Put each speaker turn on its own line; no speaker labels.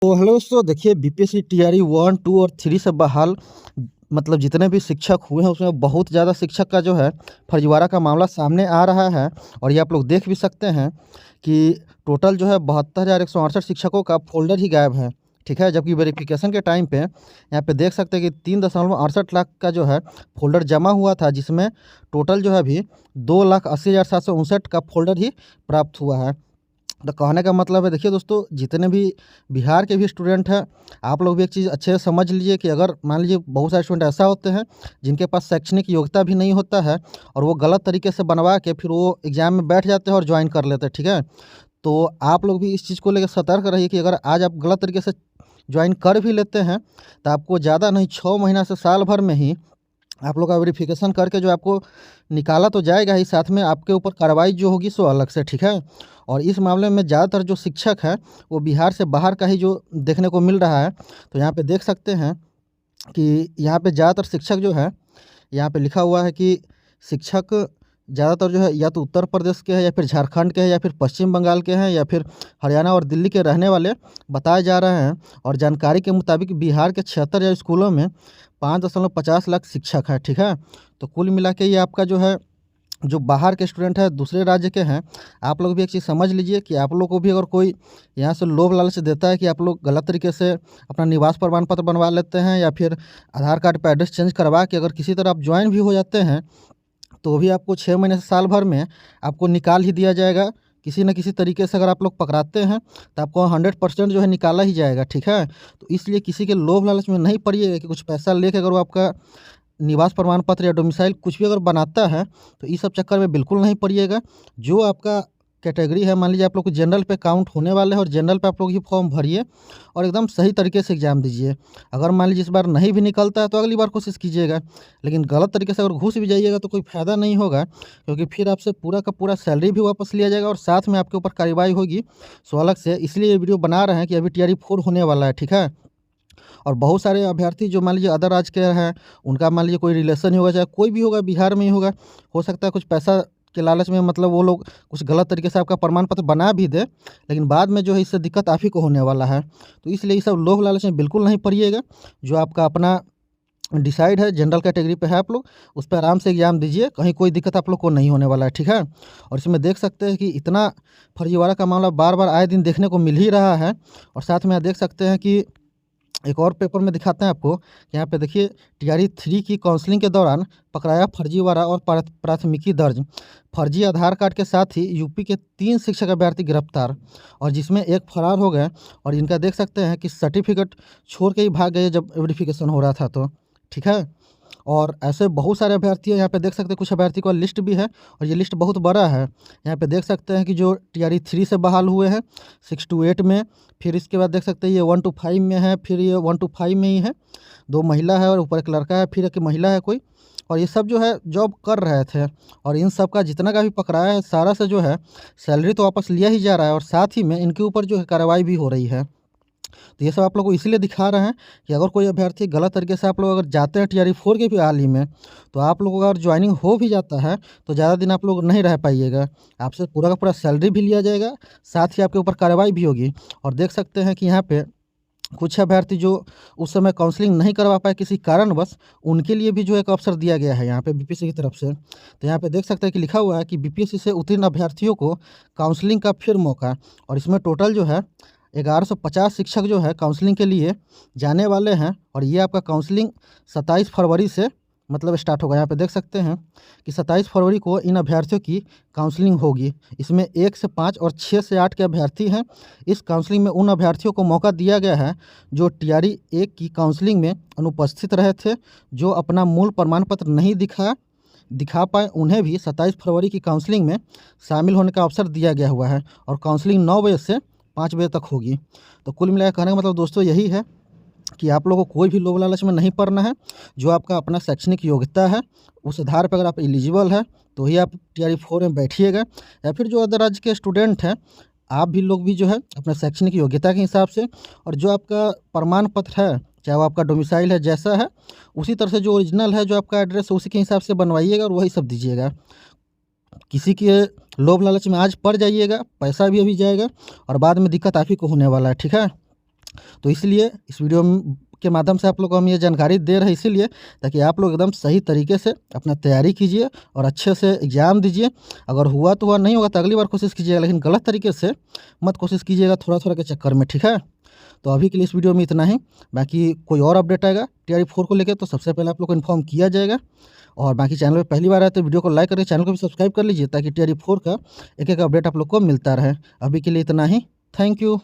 तो हेलो दोस्तों, देखिए बीपीएससी टीआरई 1, 2 और 3 से बहाल मतलब जितने भी शिक्षक हुए हैं उसमें बहुत ज़्यादा शिक्षक का जो है फर्जीवाड़ा का मामला सामने आ रहा है। और ये आप लोग देख भी सकते हैं कि टोटल जो है 72,168 शिक्षकों का फ़ोल्डर ही गायब है। ठीक है, जबकि वेरिफिकेशन के टाइम पे यहाँ पे देख सकते हैं कि 3.68 लाख का जो है फ़ोल्डर जमा हुआ था, जिसमें टोटल जो है अभी 2,80,759 का फ़ोल्डर ही प्राप्त हुआ है। तो कहने का मतलब है, देखिए दोस्तों, जितने भी बिहार के भी स्टूडेंट हैं, आप लोग भी एक चीज़ अच्छे से समझ लीजिए कि अगर मान लीजिए बहुत सारे स्टूडेंट ऐसा होते हैं जिनके पास शैक्षणिक योग्यता भी नहीं होता है और वो गलत तरीके से बनवा के फिर वो एग्ज़ाम में बैठ जाते हैं और ज्वाइन कर लेते हैं। ठीक है, तो आप लोग भी इस चीज़ को लेकर सतर्क रहिए कि अगर आज आप गलत तरीके से ज्वाइन कर भी लेते हैं तो आपको ज़्यादा नहीं 6 महीना से साल भर में ही आप लोग का वेरिफिकेशन करके जो आपको निकाला तो जाएगा ही, साथ में आपके ऊपर कार्रवाई जो होगी सो अलग से। ठीक है, और इस मामले में ज़्यादातर जो शिक्षक है वो बिहार से बाहर का ही जो देखने को मिल रहा है। तो यहाँ पे देख सकते हैं कि यहाँ पे ज़्यादातर शिक्षक जो है, यहाँ पे लिखा हुआ है कि शिक्षक ज़्यादातर जो है या तो उत्तर प्रदेश के हैं या फिर झारखंड के हैं या फिर पश्चिम बंगाल के हैं या फिर हरियाणा और दिल्ली के रहने वाले बताए जा रहे हैं। और जानकारी के मुताबिक बिहार के 76 स्कूलों में 5.50 लाख शिक्षक हैं। ठीक है, तो कुल मिला के ये आपका जो है जो बाहर के स्टूडेंट हैं, दूसरे राज्य के हैं, आप लोग भी एक चीज़ समझ लीजिए कि आप लोग को भी अगर कोई यहाँ से लोभ लालच देता है कि आप लोग गलत तरीके से अपना निवास प्रमाण पत्र बनवा लेते हैं या फिर आधार कार्ड पर एड्रेस चेंज करवा के अगर किसी तरह आप ज्वाइन भी हो जाते हैं, तो भी आपको 6 महीने से साल भर में आपको निकाल ही दिया जाएगा। किसी न किसी तरीके से अगर आप लोग पकड़ाते हैं तो आपको 100% जो है निकाला ही जाएगा। ठीक है, तो इसलिए किसी के लोभ लालच में नहीं पड़िएगा कि कुछ पैसा लेके अगर वो आपका निवास प्रमाण पत्र या डोमिसाइल कुछ भी अगर बनाता है तो इस सब चक्कर में बिल्कुल नहीं पड़िएगा। जो आपका कैटेगरी है, मान लीजिए आप लोग को जनरल पे काउंट होने वाले हैं और जनरल पे आप लोग ये फॉर्म भरिए और एकदम सही तरीके से एग्ज़ाम दीजिए। अगर मान लीजिए इस बार नहीं भी निकलता है तो अगली बार कोशिश कीजिएगा, लेकिन गलत तरीके से अगर घुस भी जाइएगा तो कोई फ़ायदा नहीं होगा, क्योंकि फिर आपसे पूरा का पूरा सैलरी भी वापस लिया जाएगा और साथ में आपके ऊपर कार्रवाई होगी सो अलग से। इसलिए ये वीडियो बना रहे हैं कि अभी टीआरई 4 होने वाला है। ठीक है, और बहुत सारे अभ्यर्थी जो मान लीजिए अदर राज्य के हैं, उनका मान लीजिए कोई रिलेशन ही होगा, चाहे कोई भी होगा, बिहार में ही होगा, हो सकता है कुछ पैसा के लालच में मतलब वो लोग कुछ गलत तरीके से आपका प्रमाण पत्र बना भी दे, लेकिन बाद में जो है इससे दिक्कत आप ही को होने वाला है। तो इसलिए ये सब लोभ लालच में बिल्कुल नहीं पड़िएगा। जो आपका अपना डिसाइड है, जनरल कैटेगरी पे है आप लोग, उस पर आराम से एग्ज़ाम दीजिए, कहीं कोई दिक्कत आप लोग को नहीं होने वाला है। ठीक है, और इसमें देख सकते हैं कि इतना फर्जीवाड़ा का मामला बार बार आए दिन देखने को मिल ही रहा है। और साथ में आप देख सकते हैं कि एक और पेपर में दिखाते हैं आपको, यहाँ पे देखिए टीआरई 3 की काउंसलिंग के दौरान पकड़ाया फर्जीवाड़ा और प्राथमिकी दर्ज। फर्जी आधार कार्ड के साथ ही यूपी के 3 शिक्षक अभ्यर्थी गिरफ्तार, और जिसमें एक फरार हो गए। और इनका देख सकते हैं कि सर्टिफिकेट छोड़ के ही भाग गए जब वेरिफिकेशन हो रहा था तो। ठीक है, और ऐसे बहुत सारे अभ्यर्थी हैं, यहाँ पे देख सकते हैं कुछ अभ्यर्थी का लिस्ट भी है और ये लिस्ट बहुत बड़ा है। यहाँ पे देख सकते हैं कि जो टीआरई 3 से बहाल हुए हैं 6 to 8 में, फिर इसके बाद देख सकते हैं ये 1 to 5 में है, फिर ये 1 to 5 में ही है, 2 महिला है और ऊपर एक लड़का है, फिर एक महिला है कोई। और ये सब जो है जॉब कर रहे थे, और इन सब का जितना का भी पकड़ाया है सारा से जो है सैलरी तो वापस लिया ही जा रहा है और साथ ही में इनके ऊपर जो है कार्रवाई भी हो रही है। तो ये सब आप लोग को इसलिए दिखा रहे हैं कि अगर कोई अभ्यर्थी गलत तरीके से आप लोग अगर जाते हैं टीआरई 4 के भी हाल ही में, तो आप लोगों का अगर ज्वाइनिंग हो भी जाता है तो ज़्यादा दिन आप लोग नहीं रह पाइएगा, आपसे पूरा का पूरा सैलरी भी लिया जाएगा, साथ ही आपके ऊपर कार्रवाई भी होगी। और देख सकते हैं कि यहाँ पे कुछ अभ्यर्थी जो उस समय काउंसलिंग नहीं करवा पाए किसी कारणवश, उनके लिए भी जो एक अवसर दिया गया है यहाँ पे बीपीएससी की तरफ से। तो यहाँ पे देख सकते हैं कि लिखा हुआ है कि बीपीएससी से उत्तीर्ण अभ्यर्थियों को काउंसलिंग का फिर मौका। और इसमें टोटल जो है 1150 शिक्षक जो है काउंसलिंग के लिए जाने वाले हैं, और ये आपका काउंसलिंग 27 फरवरी से मतलब स्टार्ट होगा। यहाँ पे देख सकते हैं कि 27 फरवरी को इन अभ्यर्थियों की काउंसलिंग होगी। इसमें 1 से 5 और 6 से 8 के अभ्यर्थी हैं। इस काउंसलिंग में उन अभ्यर्थियों को मौका दिया गया है जो टीआरई 1 की काउंसलिंग में अनुपस्थित रहे थे, जो अपना मूल प्रमाण पत्र नहीं दिखा पाए, उन्हें भी 27 फरवरी की काउंसलिंग में शामिल होने का अवसर दिया गया हुआ है। और काउंसलिंग 9 बजे से 5 बजे तक होगी। तो कुल मिलाकर कहने का मतलब दोस्तों यही है कि आप लोगों को कोई भी लोभ लालच में नहीं पड़ना है। जो आपका अपना शैक्षणिक योग्यता है उस आधार पर अगर आप एलिजिबल है तो ही आप टीआरई 4 में बैठिएगा, या फिर जो अदर राज्य के स्टूडेंट हैं आप भी लोग भी जो है अपना शैक्षणिक योग्यता के हिसाब से और जो आपका प्रमाण पत्र है, चाहे वो आपका डोमिसाइल है जैसा है, उसी तरह से जो ओरिजिनल है, जो आपका एड्रेस है उसी के हिसाब से बनवाइएगा और वही सब दीजिएगा। किसी के लोभ लालच में आज पड़ जाइएगा, पैसा भी अभी जाएगा और बाद में दिक्कत आप ही को होने वाला है। ठीक है, तो इसलिए इस वीडियो के माध्यम से आप लोग को हम ये जानकारी दे रहे हैं, इसीलिए ताकि आप लोग एकदम सही तरीके से अपना तैयारी कीजिए और अच्छे से एग्ज़ाम दीजिए। अगर हुआ तो हुआ, नहीं होगा तो अगली बार कोशिश कीजिएगा, लेकिन गलत तरीके से मत कोशिश कीजिएगा थोड़ा-थोड़ा के चक्कर में, ठीक है? तो अभी के लिए इस वीडियो में इतना ही। बाकी कोई और अपडेट आएगा टीआरई 4 को लेके तो सबसे पहले आप लोग को इन्फॉर्म किया जाएगा। और बाकी चैनल पे पहली बार आए तो वीडियो को लाइक करके चैनल को भी सब्सक्राइब कर लीजिए, ताकि टीआरई 4 का एक-एक अपडेट आप लोग को मिलता रहे। अभी के लिए इतना ही। Thank you.